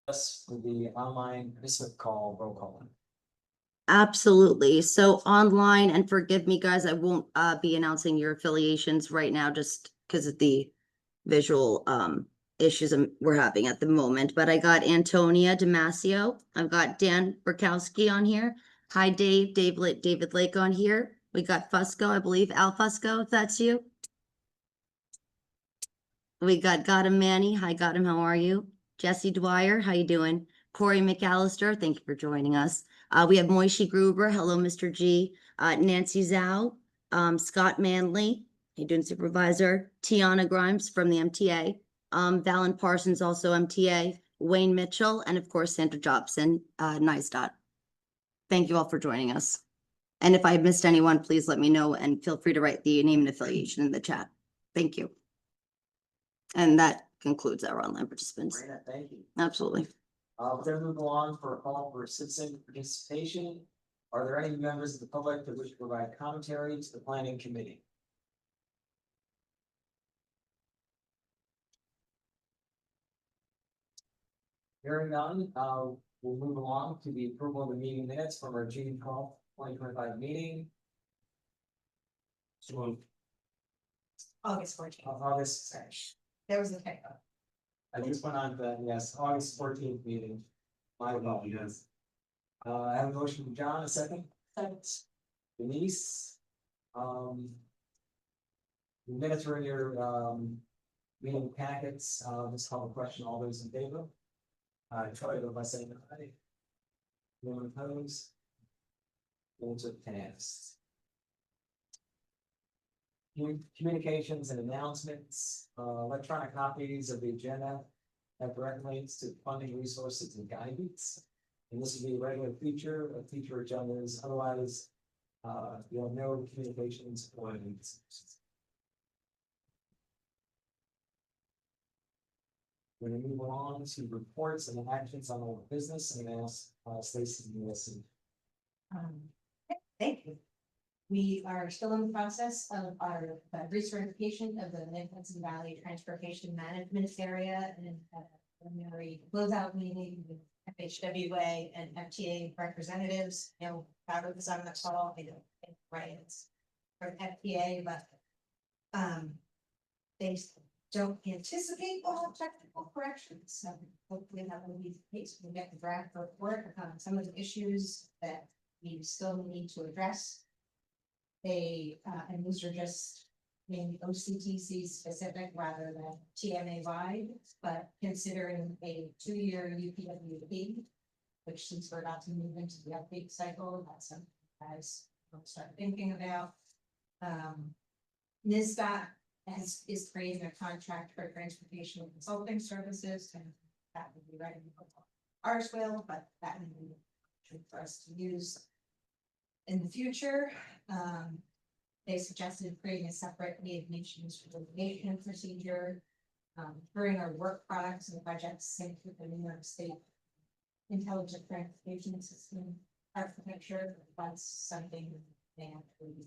Yes, with the online participant call, roll call. Absolutely. So online, and forgive me, guys, I won't be announcing your affiliations right now just because of the visual issues we're having at the moment. But I got Antonia Damasio. I've got Dan Burkowski on here. Hi, Dave. David Lake on here. We got Fusco, I believe. Al Fusco, if that's you. We got Gotham Manny. Hi, Gotham. How are you? Jesse Dwyer. How you doing? Corey McAllister. Thank you for joining us. We have Moishi Gruber. Hello, Mr. G. Nancy Zhao. Scott Manley. How you doing, Supervisor? Tiana Grimes from the MTA. Valen Parsons, also MTA. Wayne Mitchell, and of course, Sandra Jobson, NISDOT. Thank you all for joining us. And if I missed anyone, please let me know and feel free to write the name and affiliation in the chat. Thank you. And that concludes our online participants. Marina, thank you. Absolutely. We're gonna move along for a call for citizen participation. Are there any members of the public that wish to provide commentary to the planning committee? Hearing none, we'll move along to the approval of the meeting minutes from our June 12th, 2025 meeting. So, August 14th. August, sorry. There was a typo. I just went on the, yes, August 14th meeting. My apologies. I have a motion from John, a second. Denise. The minutes are in your, meeting packets, just call the question, all those in favor? Try to by saying aye. No one opposed? Those are passed. Communications and announcements, electronic copies of the agenda have direct links to funding resources and guidance. And this will be a regular feature of future agendas, otherwise, you'll have no communications or links. We're gonna move on to reports and actions on all business and ask Stacy to listen. Thank you. We are still in the process of our recertification of the Mid-Hudson Valley Transportation Management Area and preliminary closeout meeting with FHWA and FTA representatives. You know, part of this on the call, I don't think, right, it's for FTA, but they don't anticipate all technical corrections, so hopefully that will be the case. We'll get the draft report on some of the issues that we still need to address. They, and these are just maybe OCTC specific rather than TMA wide, but considering a 2-year UPWP, which since we're about to move into the update cycle, that's something you guys will start thinking about. NISDOT is creating a contract for transportation and consulting services, and that would be ready for ours will, but that would be for us to use in the future. They suggested creating a separate Native Nations litigation procedure, during our work products and projects synced with the New York State Intelligent Transportation System architecture. That's something they have to really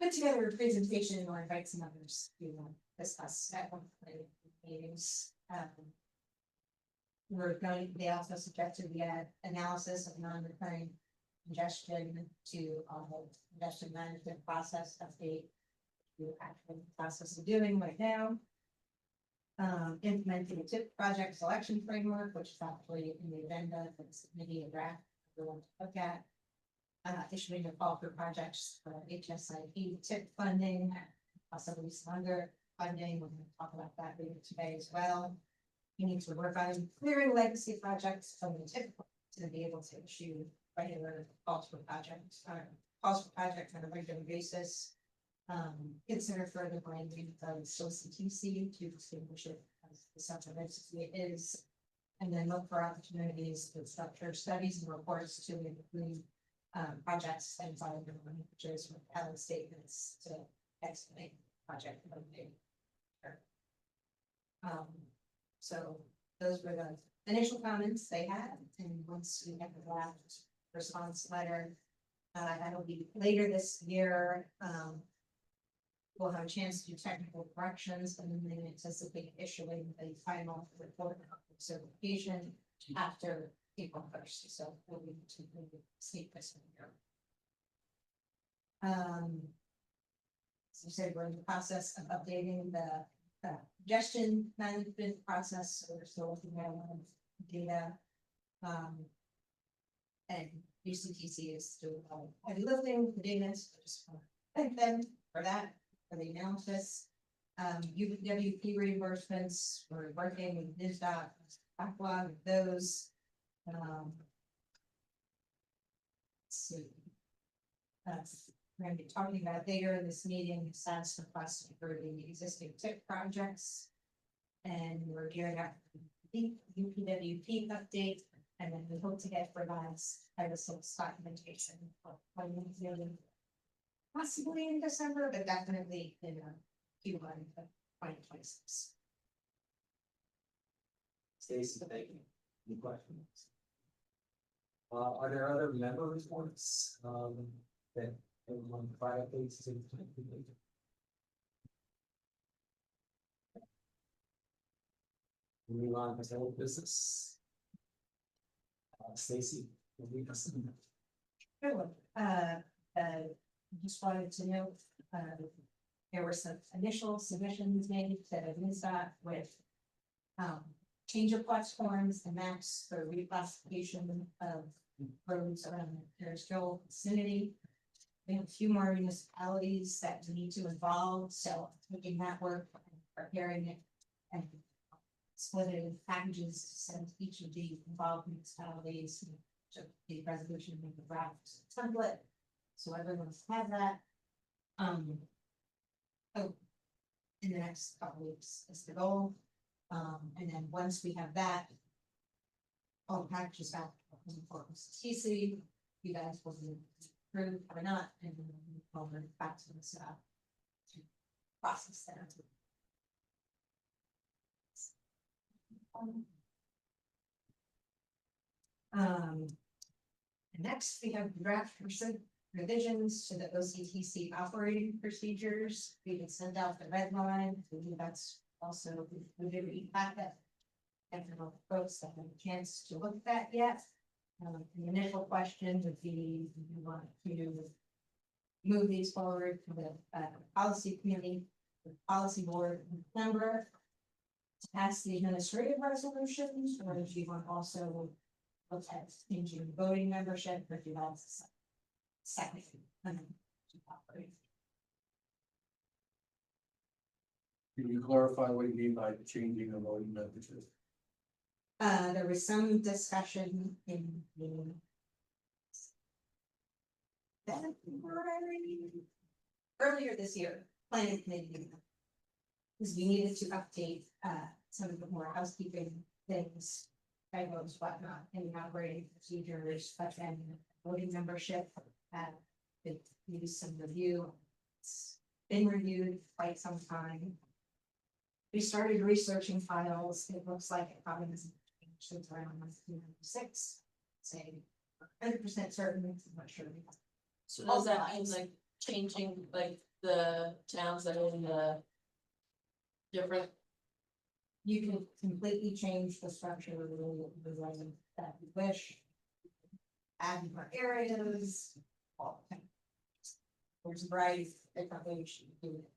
put together a presentation or invite some others to discuss at one of the meetings. They also suggested we add analysis of non-recurring congestion to congestion management process update. The actual process of doing right now. Implementing a TIP project selection framework, which is actually in the agenda for the committee, a draft everyone to look at. Issuing a call for projects for HSIP TIP funding, possibly some other funding. We're going to talk about that later today as well. We need to work on clearing legacy projects from the TIP to be able to issue regular calls for projects on a regular basis. Consider further blending of OCTC to distinguish it as the separate entity it is, and then look for opportunities to structure studies and reports to include projects and following managers with valid statements to estimate project funding. So those were the initial comments they had, and once we have the draft response letter, that'll be later this year. We'll have a chance to do technical corrections and then they anticipate issuing a final report of certification after April 1st. So we'll be to see this one here. As I said, we're in the process of updating the congestion management process, so we're still looking at a lot of data. And UCTC is doing a lot of heavy lifting, the data, so I just want to thank them for that, for the analysis. UWP reimbursements, we're working with NISDOT, backlog of those. Let's see. We're gonna be talking about later in this meeting, status request for the existing TIP projects. And we're gearing up for the UPWP update, and then we hope to get revised Title VI documentation for possibly in December, but definitely in Q1 of 2026. Stacy, thank you. Any questions? Are there other member reports, that everyone provide updates to? We move on to old business. Stacy, will you just- Sure. Just wanted to note, there were some initial submissions made to NISDOT with change of platforms and maps for reclassification of roads around the Harrisville vicinity. We have a few more municipalities that we need to involve, so taking that work and preparing it and split it in packages to send to each of the involved municipalities. So the resolution with the draft template, so everyone's had that. In the next couple weeks is the goal. And then once we have that, all the packages back for OCTC, you guys will be approved or not, and then we'll move back to this process that. Next, we have draft revisions to the OCTC operating procedures. We can send out the red line. I believe that's also included in the packet. And for the folks that have a chance to look at that yet. The initial question would be, do you want to move these forward to the policy committee, the policy board member to pass the administrative resolutions, or do you want also look at changing voting membership, or do that's second? Can you clarify what you mean by changing the voting membership? There was some discussion in the earlier this year, planning committee. Because we needed to update some of the more housekeeping things, typos, whatnot, in the operating procedures, but then voting membership it needs some review. It's been reviewed quite some time. We started researching files. It looks like it probably hasn't changed since around 1996. Say 100% certain, I'm not sure. So does that mean like changing like the towns that are in the different? You can completely change the structure of the resident that you wish. Add more areas. There's a variety of different ways you can do it.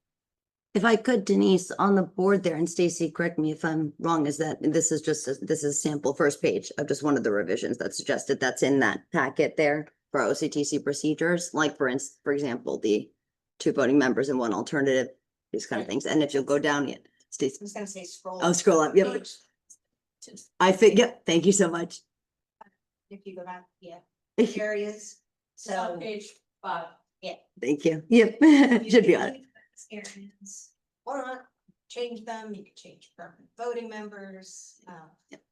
If I could, Denise, on the board there, and Stacy, correct me if I'm wrong, is that this is just, this is sample first page of just one of the revisions that's suggested, that's in that packet there for OCTC procedures, like for example, the 2 voting members and 1 alternative, these kind of things. And if you'll go down yet, Stacy. I was gonna say scroll. Oh, scroll up, yep. Yep, thank you so much. If you go back, yeah, areas, So on so. page 5. Thank you. Yep, should be on it. Areas, or not, change them, you can change permanent voting members, Yep.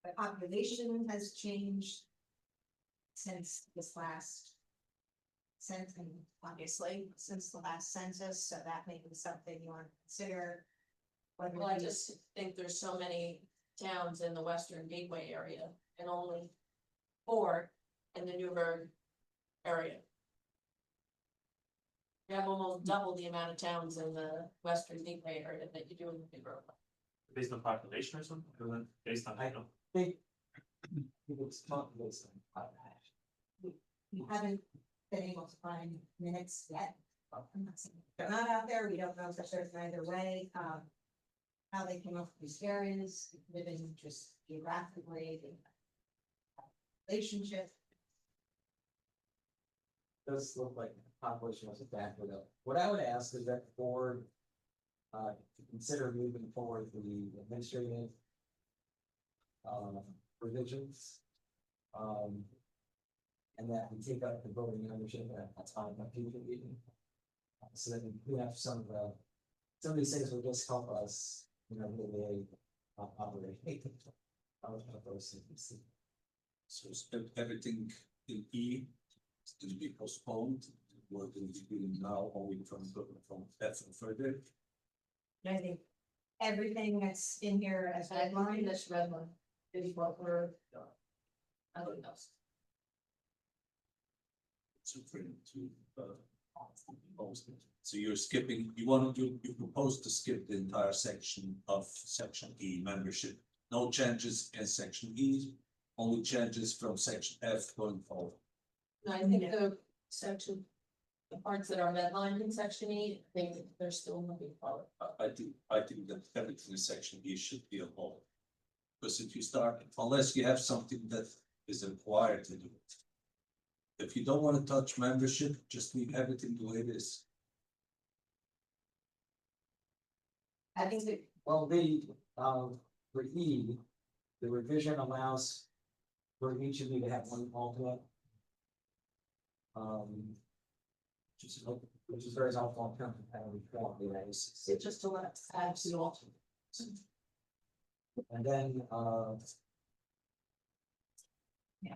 The population has changed since this last census, obviously, since the last census, so that may be something you want to consider. Whether Well, I these- just think there's so many towns in the Western Gateway area and only 4 in the Newburgh area. You have almost double the amount of towns in the western gateway area that you do in the big road. Based on population or something, or then based on, I think it's not based on We haven't been able to find minutes yet. I'm not saying they're not out there, we don't know if they're certain either way, how they came up with these areas, living just geographically, the relationship. does look like the population was backward up. What I would ask is that the board to consider moving forward the administrative provisions. And that we take up the voting membership at a time of future meeting. So that we have some of these things will just help us, you know, really operate. Of those things. So everything in E is to be postponed, what do we do now, or we from F and further? And I think everything that's in here as I red line, this red one is what we're. I don't know. So for to post it. So you're skipping, you propose to skip the entire section of section E membership. No changes in section E, only changes from section F going forward. No, I think the section, the parts that are redlined in section E, I think they're still moving forward. I think that everything in section E should be a whole. Because if you start, unless you have something that is required to do it. If you don't want to touch membership, just leave everything the way it is. I think that Well, for E, the revision allows for each of you to have one alternate. Which is very helpful in terms of how we form the race. It just to let add to the alternate. And then,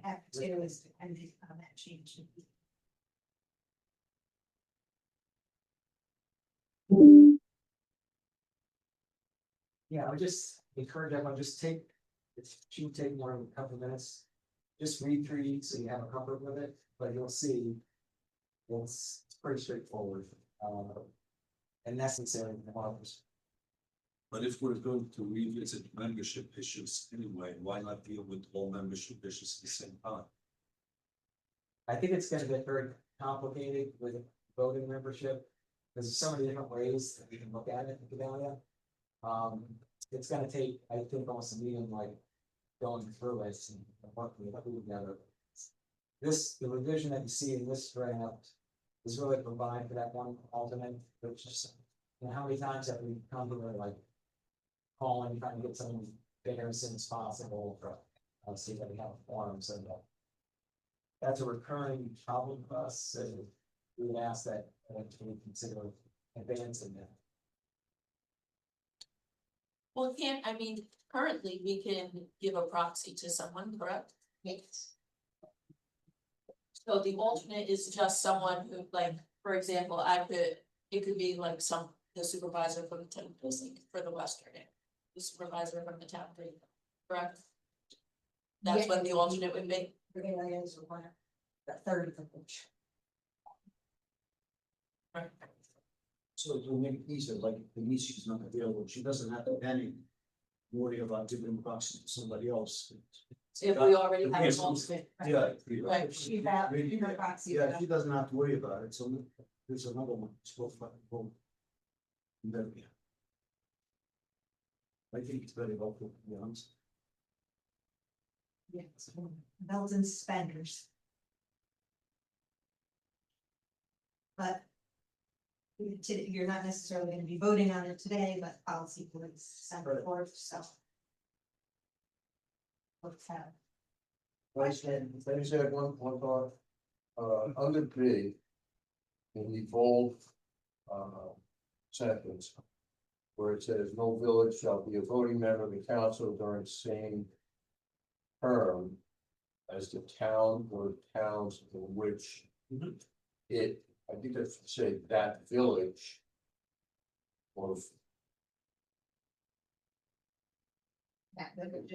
F2 is depending on that change. yeah, I would just encourage everyone, just take, it shouldn't take more than a couple of minutes. Just read through each so you have a comfort with it, but you'll see it's pretty straightforward, and necessary for others. But if we're going to revisit membership issues anyway, why not deal with all membership issues at the same time? I think it's gonna get very complicated with voting membership. There's so many different ways that we can look at it, Gedalia. It's gonna take, I think, almost a meeting like going through it and working it together. The revision that you see in this draft is really provide for that one alternate, which is, you know, how many times have we come to where like calling, trying to get someone bigger as soon as possible for, see that we have a forum, so that that's a recurring problem for us, so we would ask that, we consider advancing that. Well, I mean, currently we can give a proxy to someone, correct? Yes. So the alternate is just someone who, like, for example, it could be like the supervisor from the town precinct for the western end. The supervisor from the town precinct, correct? That's what the alternate would be. The areas are one, the third of which. So to make it easier, like Denise is not available, she doesn't have to panic, worry about giving proxy to somebody else. If we already have Yes. an alternate. Yeah. Right. She's out, in her proxy. Yeah, she doesn't have to worry about it, so there's another one, it's called fucking vote. And then, yeah. I think it's very helpful, to be honest. Yes, bells and suspenders. But you're not necessarily gonna be voting on it today, but policy was December 4th, so. Let's have. Let me say one thought, under B. In the bold, sentence. Where it says, no village shall be a voting member of the council during the same term. As the town or towns in which I think that's to say that village. Or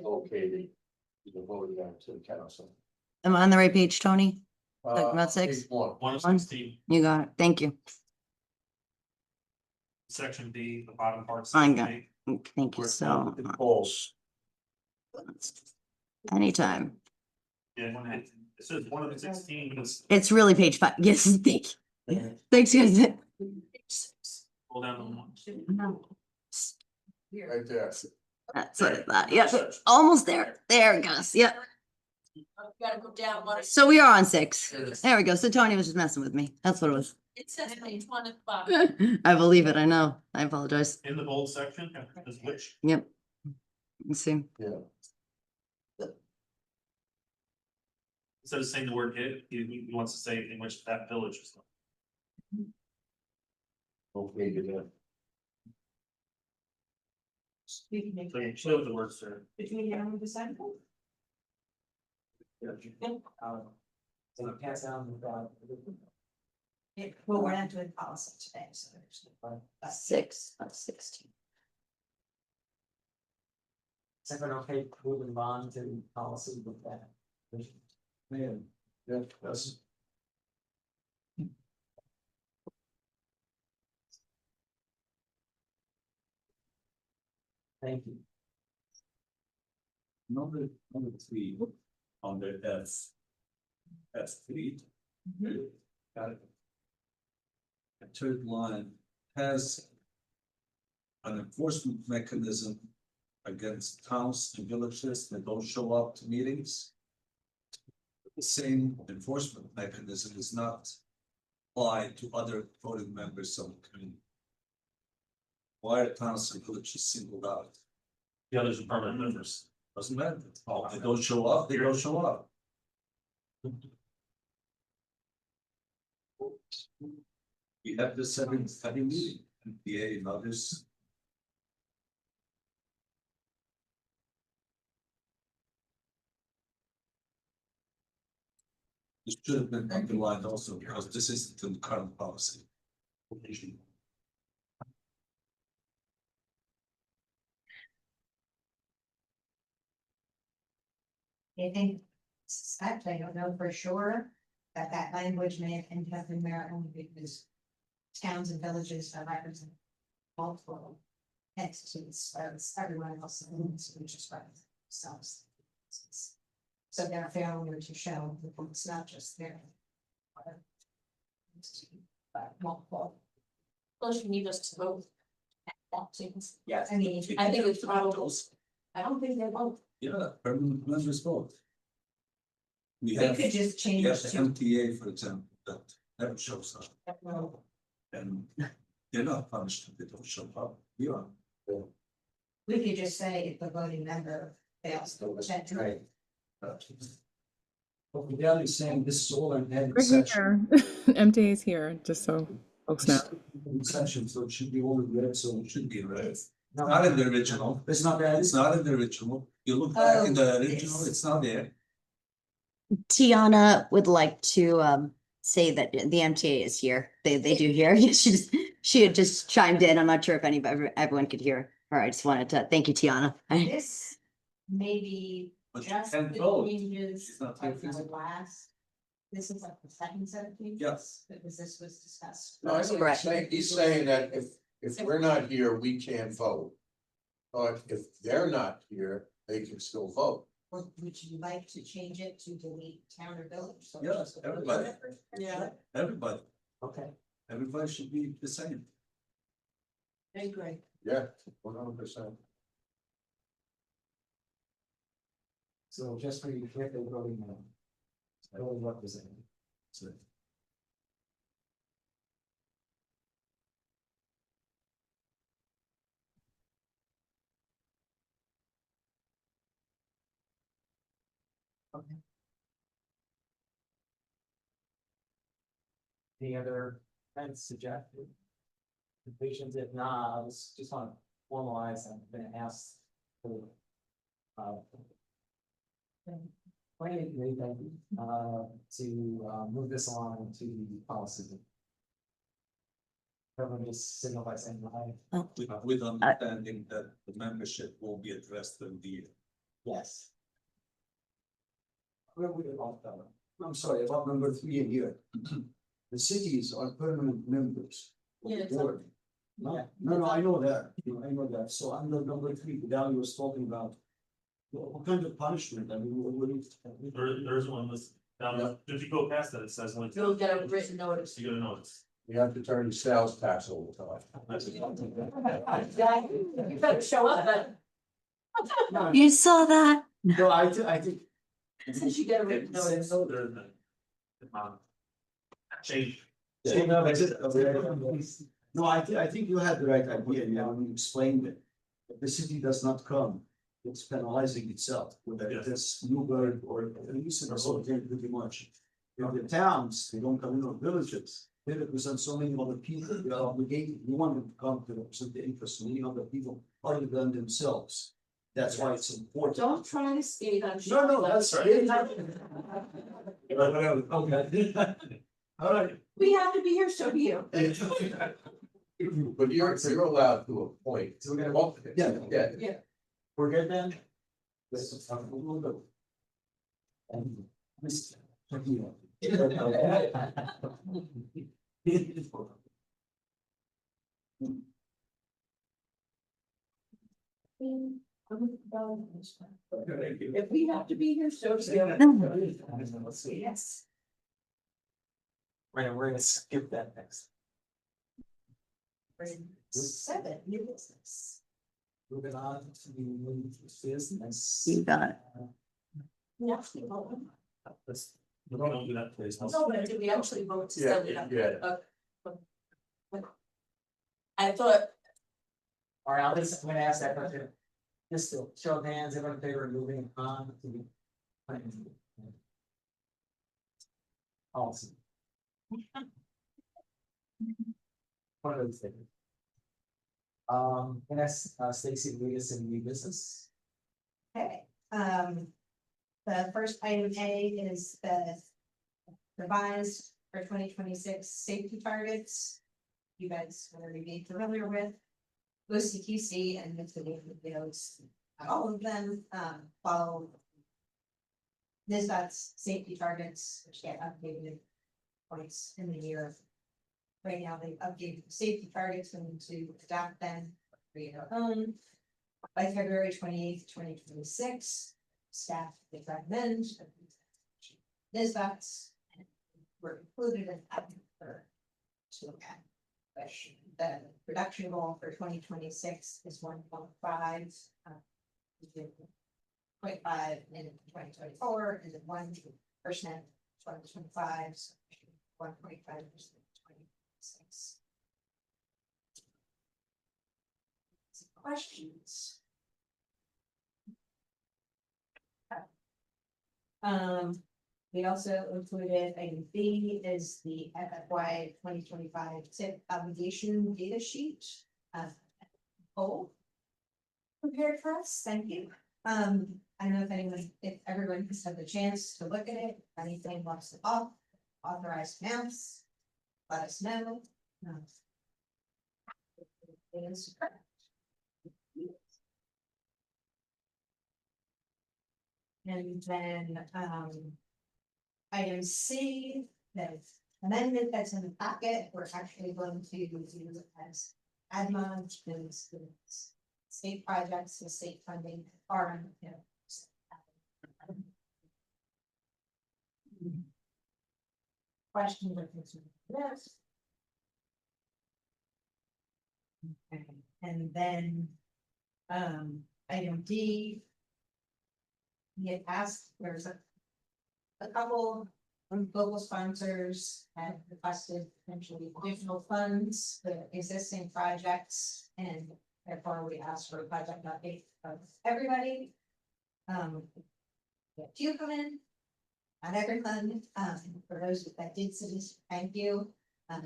located, is a voting member to the council. Am I on the right page, Tony? about six? Page one. 116, You got it. Thank you. section B, the bottom part. I section got B. Thank you Where so it much. falls. Anytime. Yeah, when it says 116, It's really page 5. Yes, thank you. Thanks, guys. pull down the one. Right there. That's what I thought. Yep, almost there. There it goes. Yep. You gotta go down one. So we are on 6. There we go. So Tony was just messing with me. That's what it was. It says page 1 at the bottom. I believe it. I know. I apologize. In the bold section, is which, Yep. Let's see. Yeah. instead of saying the word it, he wants to say in which that village is. Okay, good. You can make So you that show the words there. between now and December. So you pass down the. Well, we're not doing policy today, so there's. 6 of 16. Is everyone okay moving on to policy with that? Man, yeah, that's. Thank you. Number 3 on the F3. Got it. The third line has an enforcement mechanism against towns and villages that don't show up to meetings. The same enforcement mechanism is not applied to other voting members of the community. Why are towns and villages singled out? The others are permanent members. Doesn't matter. Oh, they don't show up, they don't show up. We have this every meeting, MPA and others. This should have been underlined also because this isn't in the current policy. I think, suspect, I don't know for sure, that that language may have ended up in there only because towns and villages are representing multiple entities, whereas everyone else is just representing themselves. So they're failure to show that it's not just their. But multiple, Plus you need us to vote. That seems, Yes. I mean, I think it's probably, I don't think they vote. Yeah, permanent members vote. We we have, could just we change have the to. MTA, for example, that never shows up, Well, and they're not punished if they don't show up. We are. we could just say if the voting member fails to check. Right. But without you saying this is all an added We're section. here. MTA is here, just so folks know. Section, so it should be all read, so It should be read. No, Not in the original. it's not that. It's not in the original. You look back in the Oh, original, yes. it's not there. Tiana would like to say that the MTA is here. They do hear. She had just chimed in. I'm not sure if anybody everyone could hear her. I just wanted to thank you, Tiana. This may be But you just can't the vote. changes She's not here of the physically. last. This is like the second set of changes. Yes. Because this was discussed. No, I know what Correct. he's saying, he's saying that if we're not here, we can't vote. But if they're not here, they can still vote. Or would you like to change it to delete town or village? So Yeah, just- everybody. Yeah. Everybody, Okay, everybody should be the same. I agree. Yeah, 100%. so just for you, if they're voting no. Voting representative. So, Any other comments suggested? Completions, if not, I was just want to formalize, I'm gonna ask for. Planning committee, thank you, to move this along to the policy. Everyone just signal by saying aye. with understanding that the membership will be addressed in the Yes. Where would it all go? I'm sorry, about number 3 in here. The cities are permanent members of Yeah, the it's board. No, I know that, I know that, so under number 3, Dali was talking about. What kind of punishment, I mean, There's one list, if you go past that, it says when. You'll get a written notice. You get a notice. You have to turn your sales tax all the time. You better show up, but You saw that? No, I think, since you get a written notice. Change. no, I think you had the right idea, when you explained it. If the city does not come, it's penalizing itself, whether Yes. it's Newburgh or Leeson or something pretty much. If the towns, they don't come in, or villages, they represent so many other people, they are obligated, we want them to come to represent the interests of many other people other than themselves. That's why it's important. Don't try to skate on. No, that's right. Okay. All right. We have to be here, so do you. But you're allowed to appoint. So we're gonna- Yeah. We're good then? This is a little bit. And this- If we have to be here, so do you. Let's see. Yes. We're gonna skip that next. Seven, new business. Moving on to the business. You got it. We actually vote. Let's, we don't do that, please. No, but did we actually vote to send it up? Yeah. I thought, All right, I'm gonna ask that question. Just to show of hands, everyone in favor of moving on to the. Awesome. One of those things. And that's Stacy, lead us in new business. Okay, the first item A is the revised for 2026 safety targets. You guys are already familiar with OCTC and the videos, all of them, follow NISBAT's safety targets, which get updated twice in the year. Right now, they've updated the safety targets and to adopt them, create our own. By February 28th, 2026, staff would recommend NISBAT's were included in that for to look at. But the production goal for 2026 is 1.5. 0.5 in 2024 and then 1% 2025, so 1.5% 2026. Questions? We also included item B is the FY 2025 tip obligation data sheet. Poll prepared for us, thank you. I don't know if everyone has had the chance to look at it, if anything wants to authorize amounts, let us know. It is correct. And then, item C, the amendment that's in the packet, we're actually going to do as ADMA, because the state projects, the state funding are, Question or concern? Yes. Okay, and then, item D. We had asked, there's a couple of local sponsors have requested potentially additional funds for existing projects, and therefore we asked for a project update of everybody. We had two come in, not everyone, for those that did submit, thank you.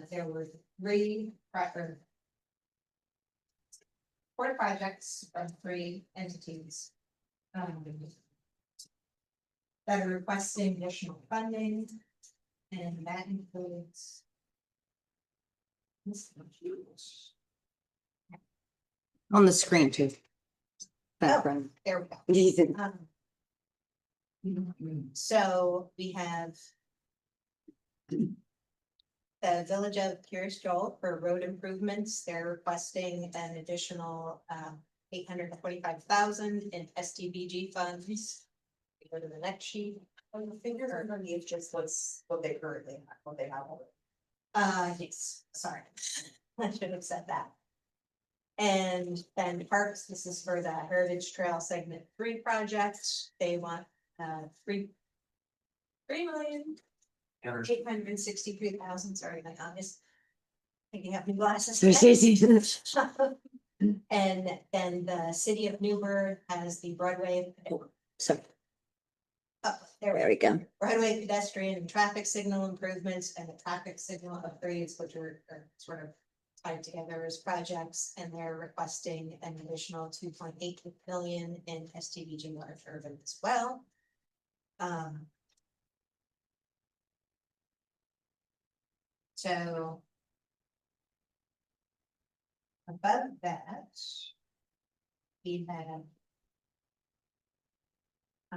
There were 3 4 projects from 3 entities. That are requesting additional funding, and that includes. On the screen too. Background. There we go. You can- So we have The Village of Curious Joel for road improvements, they're requesting an additional 825,000 in STBG funds. Go to the next sheet. On the figures are gonna be just what they currently have, what they have already. Yes, sorry, I should have said that. And then parks, this is for the Heritage Trail Segment 3 project, they want 3,863,000, sorry, my honest. I think you have new glasses. And then the city of Newburgh has the Broadway. So, Oh, there there we go. Broadway pedestrian and traffic signal improvements and the traffic signal upgrades, which are sort of tied together as projects, and they're requesting an additional 2.8 billion in STBG large urban as well. So above that, we have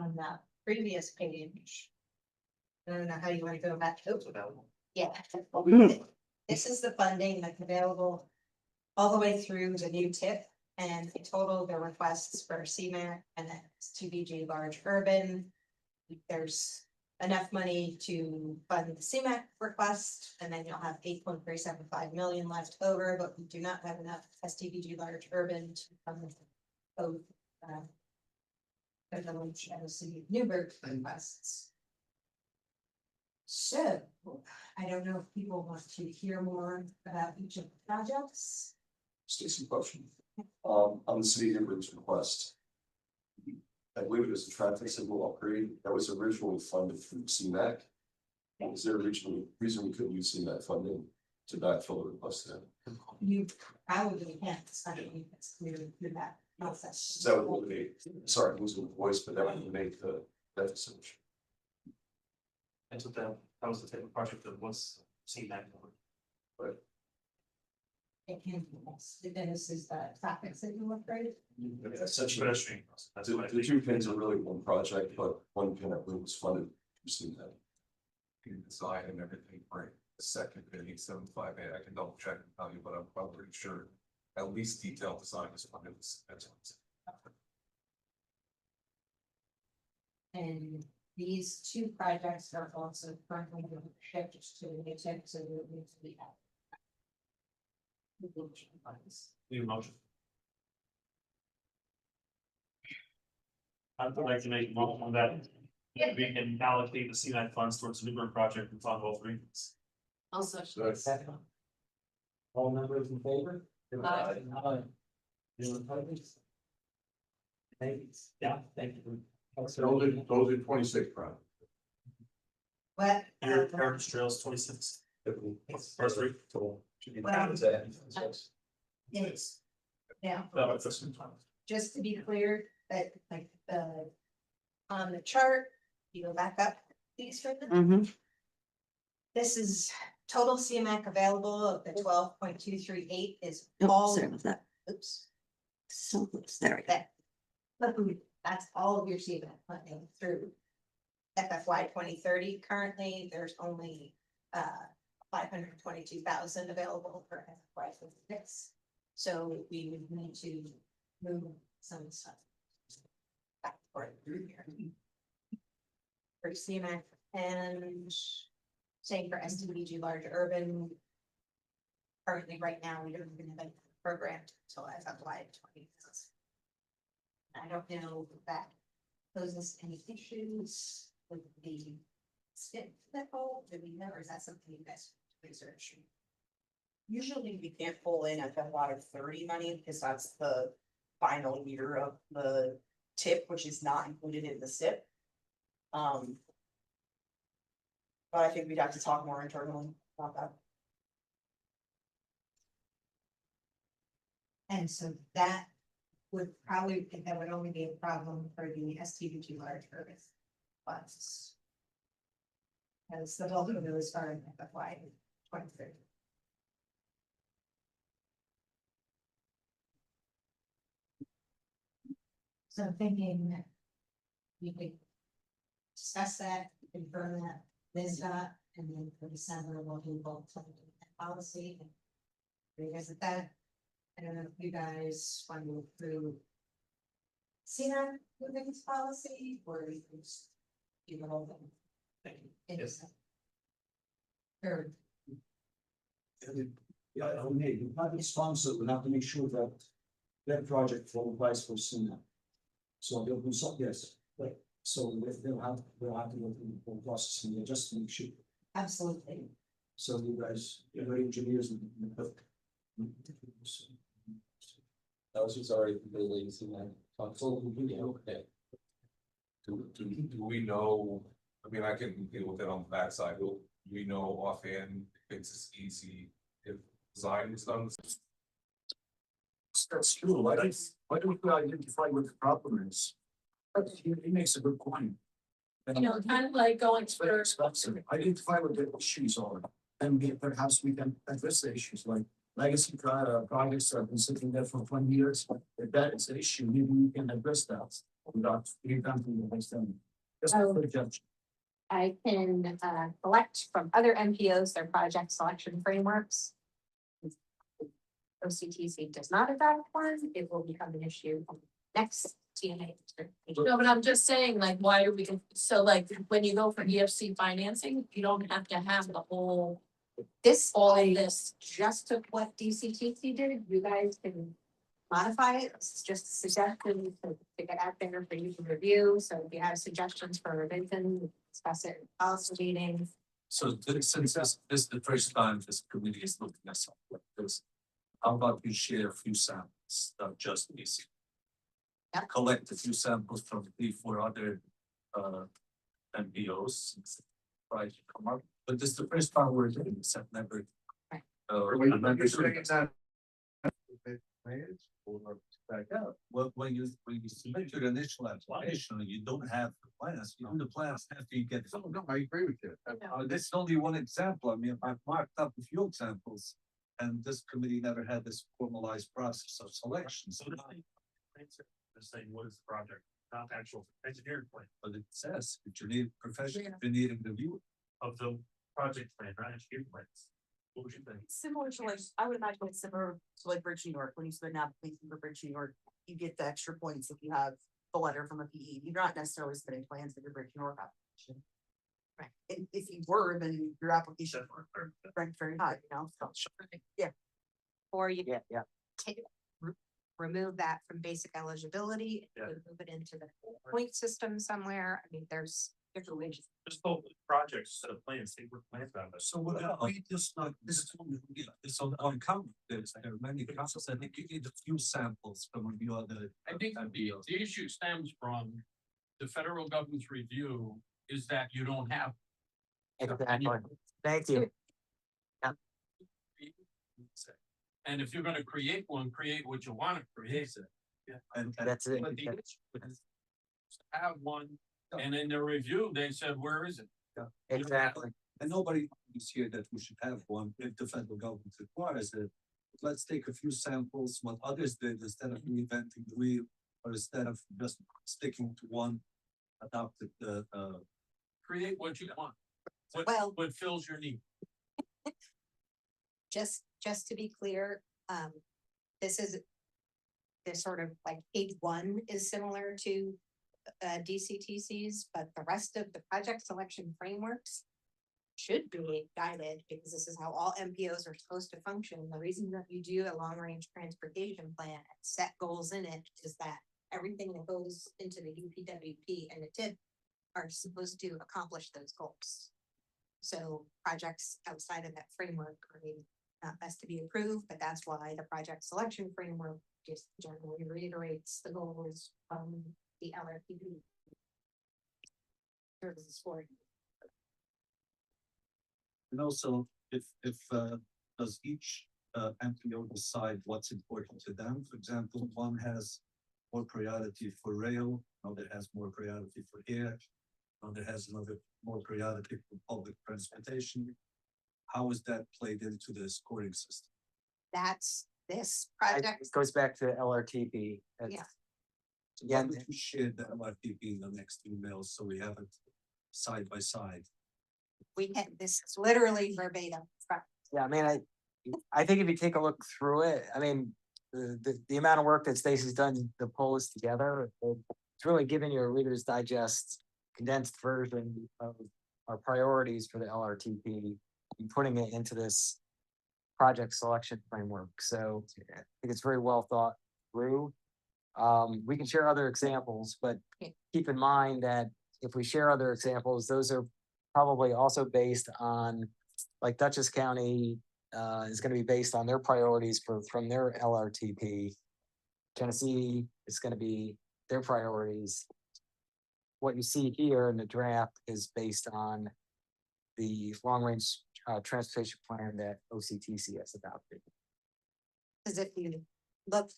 on the previous page. I don't know how you want to go back. Oh, yeah. This is the funding that's available all the way through the new tip, and in total, the requests for CMAC and then STBG large urban. There's enough money to fund the CMAC request, and then you'll have 8.375 million left over, but we do not have enough STBG large urban to fund both the village and the city of Newburgh requests. So, I don't know if people want to hear more about each of the projects. Stacy, question. On the city of Newburgh's request. I believe it was a traffic signal upgrade that was originally funded through CMAC. Was there a reason we couldn't use CMAC funding to backfill the request then? You probably can't study it's clear through that process. That would eliminate, sorry, losing the voice, but that would make the deficit. And so that was the type of project that was seen that. It can be, yes. This is the traffic signal upgrade. Essentially, Pedestrian. That's what I the think. two pins are really one project, but one pin I believe was funded through CMAC. Design and everything, right? The second pin, 875, I can double check and tell you, but I'm probably pretty sure at least detailed design is funded. And these two projects are also currently being shipped to the new tip, so they need to be out. Need a motion. I'd like to make a motion on that. We can allocate the CNI funds towards the Newburgh project and fund all three. Also. Second. All members in favor? Aye. Anyone opposed? Thank you. Yeah, thank you. Those are 26 projects. What? Heritage Trails 26. First three. Yes. Yeah. That was just in time. Just to be clear, that like on the chart, you go back up, please, for the Mm-hmm. this is total CMAC available of the 12.238 is Oh, all, sorry about that. oops, So close. There we go. that. That's all of your CMAC funding through FFY 2030. Currently, there's only 522,000 available for FFY 26. So we would need to move some stuff back or through here. For CMAC and same for STBG large urban. Currently, right now, we don't even have a program until FFY 20. I don't know if that poses any issues with the skip that hole, do we know, or is that something you guys research? Usually we can't pull in FFY 30 money because that's the final year of the tip, which is not included in the SIP. But I think we'd have to talk more internally about that. And so that would probably, that would only be a problem for the STBG large urban funds. As the bulk of those are in FFY 23. So I'm thinking that we could discuss that, confirm that NISDA, and then for December, we'll do both policy and revisit that. I don't know if you guys want to approve CNAC moving this policy, or you can just do the whole thing. Thank you. in Yes. December. Or Yeah, okay, the private sponsor will have to make sure that that project qualifies for SUNA. So they'll do some, yes, but so they'll have to go through the whole process and just to make sure. absolutely. So you guys, you're engineers and. That was already completely seen that. Okay. Do we know, I mean, I can deal with it on the backside, do we know offhand if it's as easy if design is done? That's true, why don't we identify what the problem is? But he makes a good point. You know, kind of like going It's very for, expensive, identify what the issues are, and perhaps we can address the issues, like legacy projects that have been sitting there for 20 years. If that is an issue, maybe we can address that without revamping the next time. Just Oh. for the judge. I can collect from other MPOs their project selection frameworks. If OCTC does not adopt one, it will become an issue next TNA. no, but I'm just saying, like, why do we, so like, when you go for EFC financing, you don't have to have the whole, This, all I of this. just took what DCTC did, you guys can modify it, it's just a suggestion to get out there for you to review, so if you have suggestions for revision, discuss it in policy meetings. So since this is the first time this committee is looking at something like this, how about you share a few samples, not just these? Yep. Collect a few samples from 3, 4 other MPOs. Try to come up, but this is the first time we're doing this, I've never. Right. Well, when you submit your initial application, you don't have the plans, you do the plans after you get. No, I agree with you. This is only one example, I mean, I've marked up a few examples. And this committee never had this formalized process of selection, so. Just saying, what is the project, not actual engineering plan But it says, that you need professional, you need a review. of the project plan, not engineering plans. What would you think? Similar to like, I would imagine it's similar to like Bridge New York, when you submit an application for Bridge New York, you get the extra points if you have the letter from a PE, you're not necessarily submitting plans for your Bridge New York application. Right, and if you were, then your application ranked very high, you know, so. Yeah. Or you Yeah. take, remove that from basic eligibility, Yeah. move it into the point system somewhere, I mean, there's different ways. Just focus projects instead of plans, think we're plans about this. So we're gonna read this, like, this is only, it's on count, there are many councils, I think you need a few samples from the other. I think the issue stems from the federal government's review is that you don't have. Exactly. Thank you. And if you're gonna create one, create what you wanna create. And That's it. But the issue is to have one, and in the review, they said, where is it? Exactly. And nobody is here that we should have one if the federal government requires it. But let's take a few samples, what others did instead of reinventing the wheel, or instead of just sticking to one. Adopted the Create what you want. Well- What fills your need. Just to be clear, this is. This sort of like page one is similar to DCTC's, but the rest of the project selection frameworks. Should be guided, because this is how all MPOs are supposed to function. The reason that you do a long range transportation plan and set goals in it is that everything that goes into the UPWP and the TIP are supposed to accomplish those goals. So projects outside of that framework are maybe not best to be approved, but that's why the project selection framework just generally reiterates the goals from the LRPP. Services for it. And also, if does each MPO decide what's important to them? For example, one has more priority for rail, another has more priority for air, another has another more priority for public transportation. How is that played into the scoring system? That's this project. Goes back to LRTP. Yeah. So why don't we share the LRTP in the next email, so we have it side by side? We can, this is literally verbatim. Yeah, I mean, I think if you take a look through it, I mean, the amount of work that Stacy's done to pull this together, it's really giving you a Reader's Digest condensed version of our priorities for the LRTP and putting it into this project selection framework. So I think it's very well thought through. We can share other examples, but keep in mind that if we share other examples, those are probably also based on, like Dutchess County is gonna be based on their priorities from their LRTP. Tennessee is gonna be their priorities. What you see here in the draft is based on the long-range transportation plan that OCTC has adopted. Cause if you look,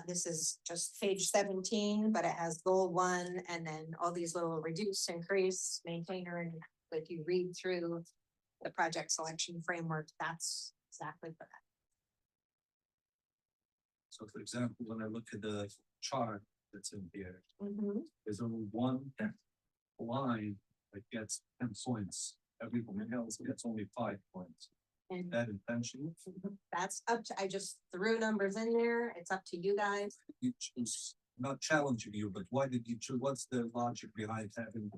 this is just page 17, but it has goal 1 and then all these little reduce, increase, maintainer, and if you read through the project selection framework, that's exactly for that. So for example, when I look at the chart that's in here, Mm-hmm. there's only one line that gets 10 points. Everyone else gets only 5 points. And That intentional? that's up to, I just threw numbers in there. It's up to you guys. You choose, not challenging you, but why did you choose? What's the logic behind having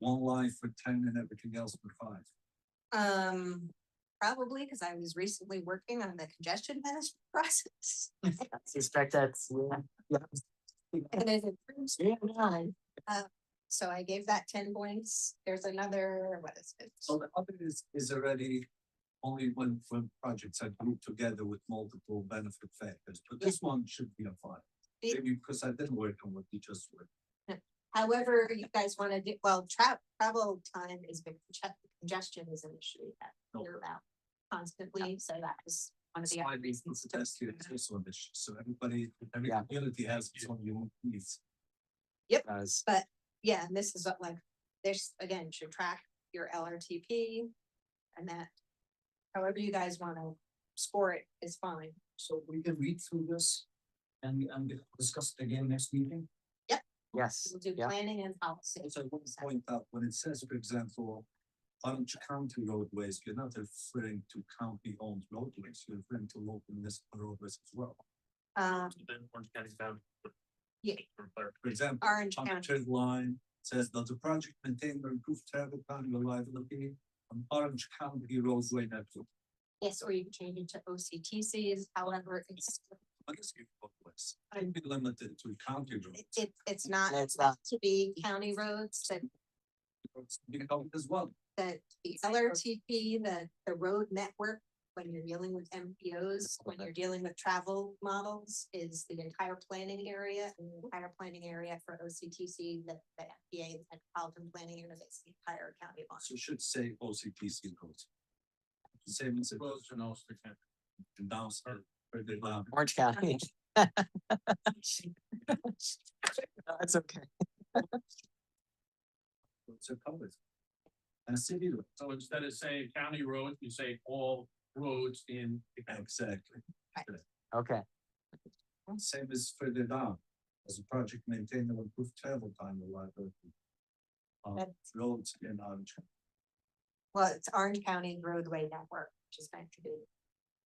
one line for 10 and everything else for 5? Probably because I was recently working on the congestion management process. Suspect that's, yeah. And it improves time. So I gave that 10 points. There's another, what is it? So the other is already only when projects are grouped together with multiple benefit factors, but this one should be a 5. It- Maybe because I didn't work on what you just worked. However, you guys want to do, well, travel time is big, congestion is an issue that we're about constantly, so that was one of the other reasons. to- That's the also an issue. So every Yeah. community has its own unique needs. Guys, But yeah, and this is what, like, this again should track your LRTP and that. However you guys want to score it is fine. So we can read through this and discuss it again next meeting. yes, We'll do yeah. planning and policy. Also, I want to point out, when it says, for example, Orange County roadways, you're not referring to county-owned roadways, you're referring to local municipal roadways as well. Then Orange County's bound. Yeah. For example, Orange on the County. third line says, does the project maintain or improve travel time reliability on Orange County roadway network? Yes, or you can change it to OCTCs, however, it's, What is your roadways? I'd be limited to county roads. it's not, It's it's not to be county roads, that Be covered as well. the LRTP, the road network, when you're dealing with MPOs, when you're dealing with travel models, is the entire planning area, and the entire planning area for OCTC, the FBA, the metropolitan planning area, is the entire county line. So it should say OCTC roads. Same as it Close to no, they can't. in downstairs, further down. Orange County. That's okay. It's a covered. And city roads. So instead of saying county roads, you say all roads in. Exactly. Okay, Same as further down, as a project maintain and improve travel time reliability. That's- Roads in Orange. Well, it's Orange County roadway network, which is meant to be.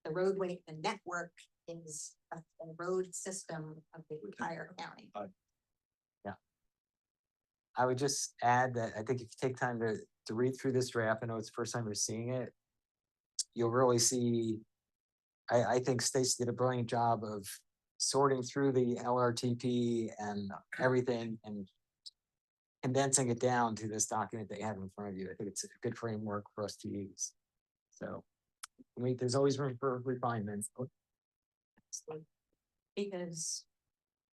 The roadway, the network is a road system of the entire county. I would just add that I think if you take time to read through this draft, I know it's the first time you're seeing it. You'll really see, I think Stacy did a brilliant job of sorting through the LRTP and everything and condensing it down to this document that you have in front of you. I think it's a good framework for us to use. So, I mean, there's always room for refinement. Because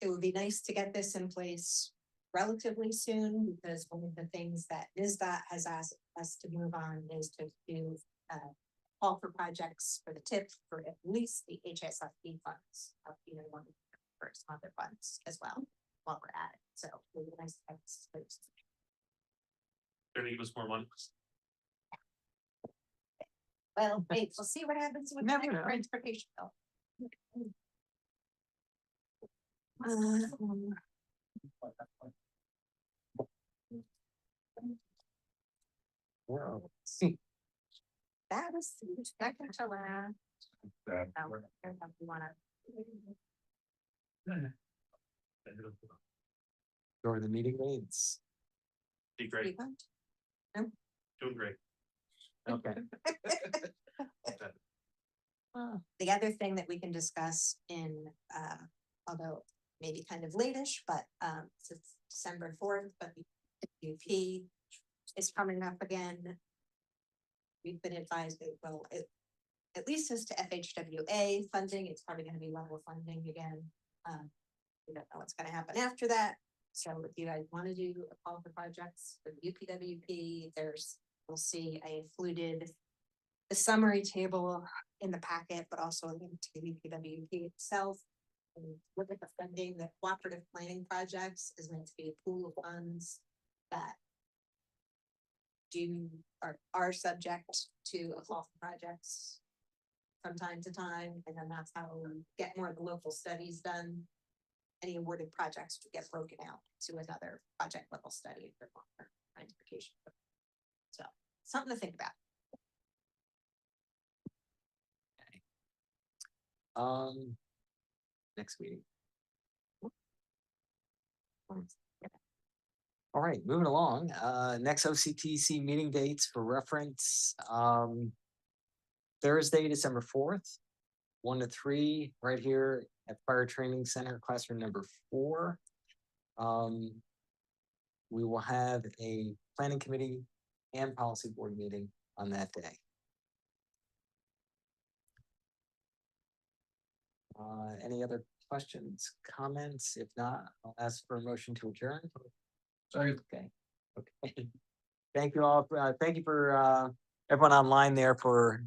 it would be nice to get this in place relatively soon, because one of the things that NISDOT has asked us to move on is to do call for projects for the TIP for at least the HSFB funds, you know, one of the first other funds as well, while we're at it. So it would be nice to have this in place. They're gonna give us more money. Well, wait, we'll see what happens with the Never next know. transportation bill. Well, see, That was second to last. That- That was- if you wanna- During the meeting dates. Be great, doing great. Okay. The other thing that we can discuss in, although maybe kind of lateish, but, it's December 4th, but the UP is coming up again. We've been advised that, well, at least as to FHWA funding, it's probably gonna be level funding again. We don't know what's gonna happen after that. So if you guys wanna do a call for projects for UPWP, we'll see, I included the summary table in the packet, but also a link to UPWP itself. And look at the funding, the cooperative planning projects is meant to be a pool of funds that are subject to a call for projects from time to time, and then that's how we get more of the local studies done. Any awarded projects to get broken out to another project level study for longer identification. So, something to think about. Next meeting. All right, moving along, next OCTC meeting dates for reference, Thursday, December 4th, 1 to 3, right here at Fire Training Center, classroom number 4. We will have a planning committee and policy board meeting on that day. Any other questions, comments? If not, I'll ask for a motion to adjourn. Sorry. Okay. Thank you all. Thank you for everyone online there for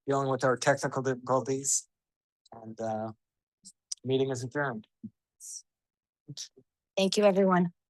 dealing with our technical difficulties. And meeting is adjourned. Thank you, everyone.